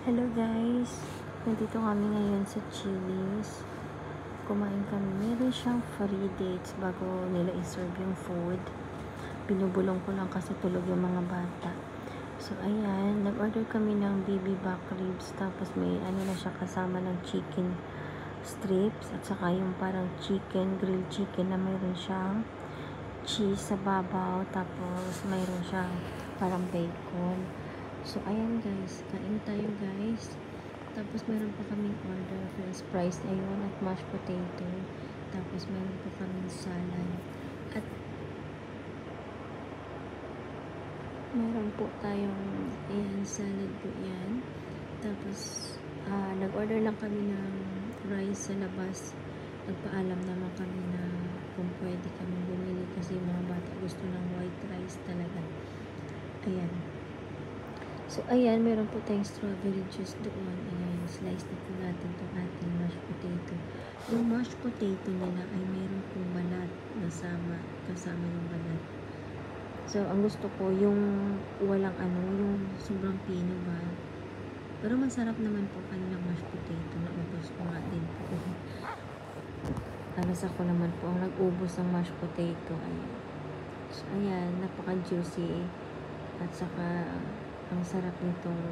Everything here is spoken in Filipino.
Hello guys, nandito kami ngayon sa Chili's. Kumain kami. Meron siyang free dates bago nila iserve yung food. Binubulong ko lang kasi tulog yung mga bata. So ayan, nag-order kami ng baby back ribs. Tapos may ano na siya kasama ng chicken strips. At saka yung parang chicken, grilled chicken na mayroon siyang cheese sa babaw. Tapos mayroon siyang parang bacon. So, ayan guys. Kain tayo guys. Tapos, meron pa kaming order. French fries ayun at mashed potato. Tapos, meron pa kaming salad. At, meron po tayong, ayan, salad po yan. Tapos, nag-order lang kami ng rice sa labas. Nagpaalam naman kami na kung pwede kami bumili kasi mga bata gusto ng white rice talaga. Ayan. So, ayan, meron po tayong strawberry juice doon. Ayan, slice na po natin itong ating mashed potato. Yung mashed potato nila ay meron pong balat kasama yung balat. So, ang gusto ko, yung walang yung sobrang pino ba. Pero masarap naman po kanilang mashed potato. Naubos ko nga din po. Alas ako naman po ang nag-ubos ng mashed potato. Ayan. So, ayan, napaka-juicy. At saka, ang sarap nitong